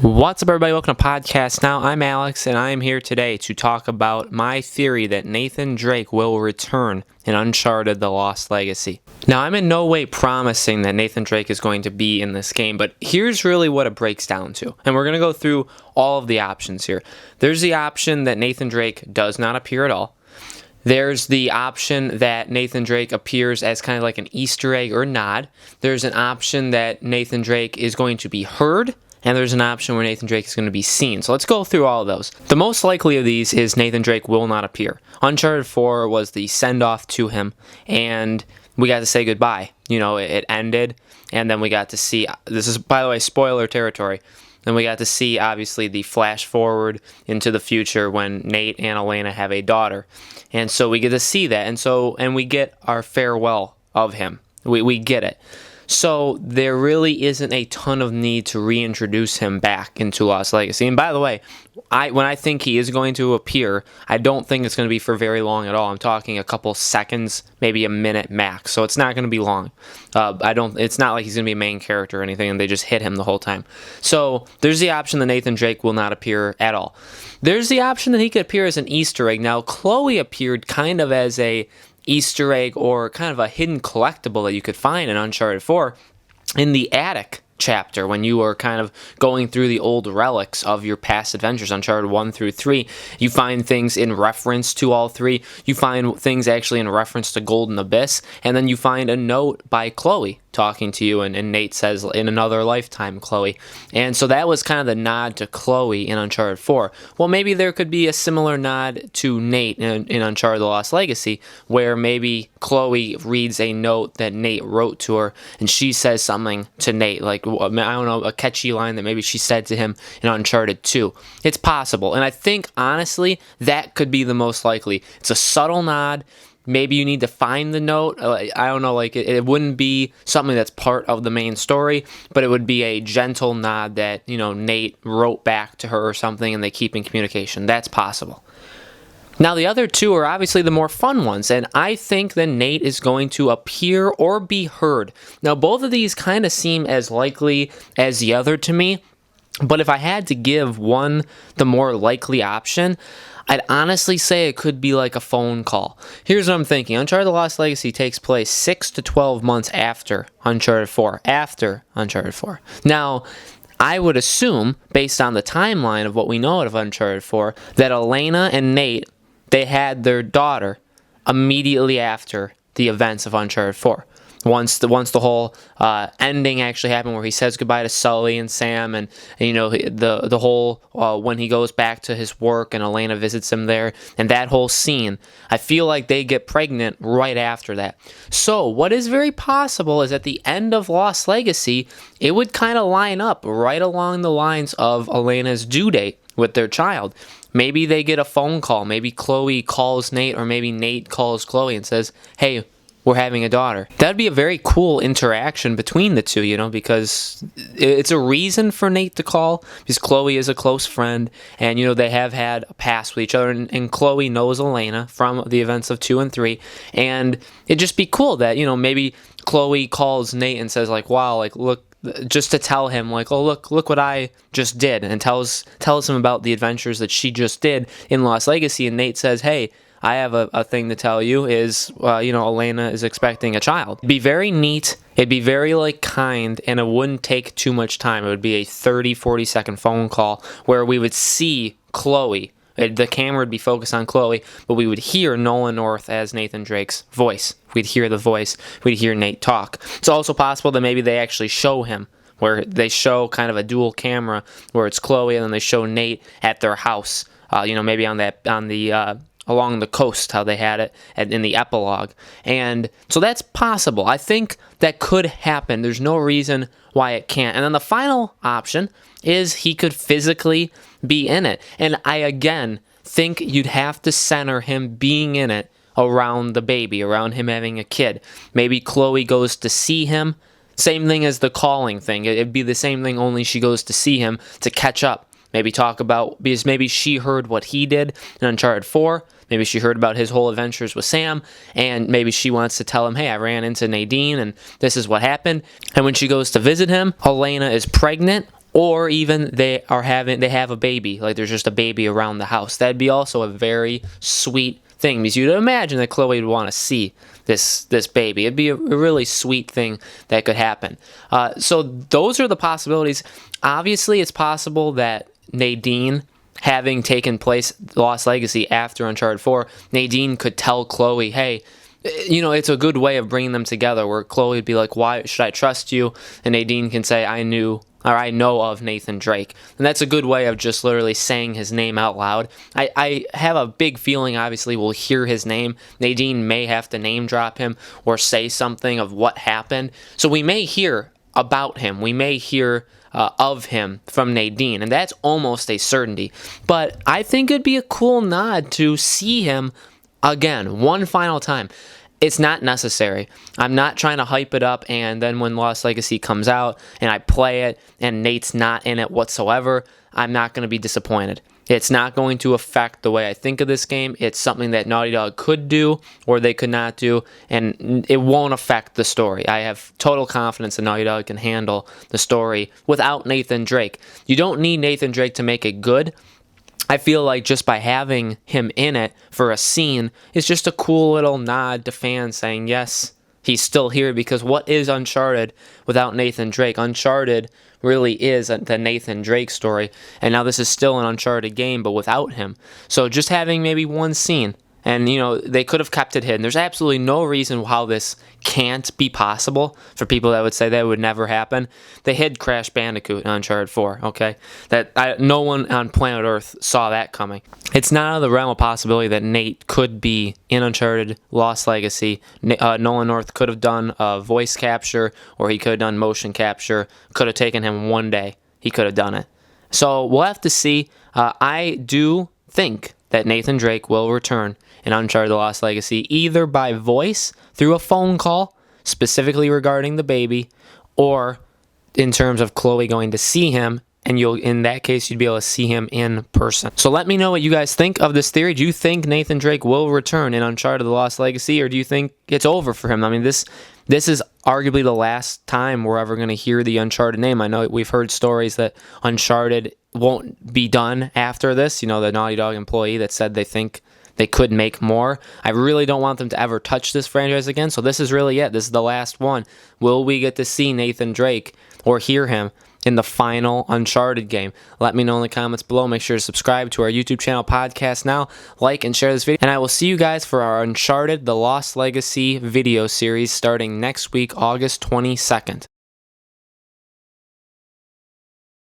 What's up, everybody? Welcome to Podcast Now. I'm Alex, and I am here today to talk about my theory that Nathan Drake will return in Uncharted: The Lost Legacy. Now, I'm in no way promising that Nathan Drake is going to be in this game, but here's really what it breaks down to. And we're going to go through all of the options here. There's the option that Nathan Drake does not appear at all. There's the option that Nathan Drake appears as kind of like an Easter egg or nod. There's an option that Nathan Drake is going to be heard. And there's an option where Nathan Drake is going to be seen. So let's go through all of those. The most likely of these is Nathan Drake will not appear. Uncharted 4 was the send-off to him, and we got to say goodbye. You know, it ended, and then we got to see, this is, by the way, spoiler territory, and we got to see, obviously, the flash forward into the future when Nate and Elena have a daughter. And so we get to see that, and we get our farewell of him. We get it. So there really isn't a ton of need to reintroduce him back into Lost Legacy. And by the way, when I think he is going to appear, I don't think it's going to be for very long at all. I'm talking a couple seconds, maybe a minute max. So it's not going to be long. It's not like he's going to be a main character or anything, and they just hit him the whole time. So there's the option that Nathan Drake will not appear at all. There's the option that he could appear as an Easter egg. Now, Chloe appeared kind of as a Easter egg or kind of a hidden collectible that you could find in Uncharted 4 in the attic chapter when you were kind of going through the old relics of your past adventures, Uncharted 1 through 3. You find things in reference to all three. You find things actually in reference to Golden Abyss, and then you find a note by Chloe talking to you, and Nate says, "In another lifetime, Chloe." And so that was kind of the nod to Chloe in Uncharted 4. Well, maybe there could be a similar nod to Nate in Uncharted: The Lost Legacy, where maybe Chloe reads a note that Nate wrote to her, and she says something to Nate, like, I don't know, a catchy line that maybe she said to him in Uncharted 2. It's possible, and I think, honestly, that could be the most likely. It's a subtle nod. Maybe you need to find the note. I don't know, like it wouldn't be something that's part of the main story, but it would be a gentle nod that, you know, Nate wrote back to her or something and they keep in communication. That's possible. Now, the other two are obviously the more fun ones, and I think that Nate is going to appear or be heard. Now, both of these kind of seem as likely as the other to me, but if I had to give one the more likely option, I'd honestly say it could be like a phone call. Here's what I'm thinking. Uncharted: The Lost Legacy takes place 6 to 12 months after Uncharted 4. Now, I would assume, based on the timeline of what we know of Uncharted 4, that Elena and Nate, they had their daughter immediately after the events of Uncharted 4. Once the whole ending actually happened, where he says goodbye to Sully and Sam, and you know, the whole when he goes back to his work and Elena visits him there, and that whole scene, I feel like they get pregnant right after that. So what is very possible is at the end of Lost Legacy, it would kind of line up right along the lines of Elena's due date with their child. Maybe they get a phone call. Maybe Chloe calls Nate, or maybe Nate calls Chloe and says, "Hey, we're having a daughter." That'd be a very cool interaction between the two, you know, because it's a reason for Nate to call, because Chloe is a close friend, and, you know, they have had a past with each other, and Chloe knows Elena from the events of 2 and 3, and it'd just be cool that, you know, maybe Chloe calls Nate and says, like, "Wow, like, look," just to tell him, like, "Oh, look what I just did," and tells him about the adventures that she just did in Lost Legacy, and Nate says, "Hey, I have a thing to tell you, is, you know, Elena is expecting a child." It'd be very neat. It'd be very, like, kind, and it wouldn't take too much time. It would be a 30, 40-second phone call where we would see Chloe. The camera would be focused on Chloe, but we would hear Nolan North as Nathan Drake's voice. We'd hear the voice. We'd hear Nate talk. It's also possible that maybe they actually show him, where they show kind of a dual camera where it's Chloe and then they show Nate at their house. You know, maybe along the coast, how they had it in the epilogue. And so that's possible. I think that could happen. There's no reason why it can't. And then the final option is he could physically be in it. And I, again, think you'd have to center him being in it around the baby, around him having a kid. Maybe Chloe goes to see him. Same thing as the calling thing. It'd be the same thing, only she goes to see him to catch up. Maybe talk about, because maybe she heard what he did in Uncharted 4. Maybe she heard about his whole adventures with Sam, and maybe she wants to tell him, "Hey, I ran into Nadine, and this is what happened." And when she goes to visit him, Elena is pregnant, or even they have a baby, like there's just a baby around the house. That'd be also a very sweet thing, because you'd imagine that Chloe would want to see this baby. It'd be a really sweet thing that could happen. So those are the possibilities. Obviously, it's possible that Nadine, having taken place the Lost Legacy after Uncharted 4, Nadine could tell Chloe, hey, it's a good way of bringing them together, where Chloe would be like, why should I trust you? And Nadine can say, I know of Nathan Drake. And that's a good way of just literally saying his name out loud. I have a big feeling, obviously, we'll hear his name. Nadine may have to name drop him or say something of what happened. So we may hear about him. We may hear of him from Nadine, and that's almost a certainty. But I think it'd be a cool nod to see him again, one final time. It's not necessary. I'm not trying to hype it up, and then when Lost Legacy comes out and I play it and Nate's not in it whatsoever, I'm not going to be disappointed. It's not going to affect the way I think of this game. It's something that Naughty Dog could do or they could not do, and it won't affect the story. I have total confidence that Naughty Dog can handle the story without Nathan Drake. You don't need Nathan Drake to make it good. I feel like just by having him in it for a scene is just a cool little nod to fans saying, yes, he's still here, because what is Uncharted without Nathan Drake? Uncharted really is the Nathan Drake story, and now this is still an Uncharted game, but without him. So just having maybe one scene, and they could have kept it hidden. There's absolutely no reason how this can't be possible. For people that would say that would never happen, they hid Crash Bandicoot in Uncharted 4, okay? No one on planet Earth saw that coming. It's not out of the realm of possibility that Nate could be in Uncharted Lost Legacy. Nolan North could have done voice capture, or he could have done motion capture. Could have taken him one day. He could have done it. So we'll have to see. I do think that Nathan Drake will return in Uncharted The Lost Legacy, either by voice through a phone call, specifically regarding the baby, or in terms of Chloe going to see him, and in that case, you'd be able to see him in person. So let me know what you guys think of this theory. Do you think Nathan Drake will return in Uncharted The Lost Legacy, or do you think it's over for him? I mean, this is arguably the last time we're ever going to hear the Uncharted name. I know we've heard stories that Uncharted won't be done after this. The Naughty Dog employee that said they think they could make more. I really don't want them to ever touch this franchise again, so this is really it. This is the last one. Will we get to see Nathan Drake or hear him in the final Uncharted game? Let me know in the comments below. Make sure to subscribe to our YouTube channel, Podcast Now. Like and share this video. And I will see you guys for our Uncharted The Lost Legacy video series starting next week, August 22nd.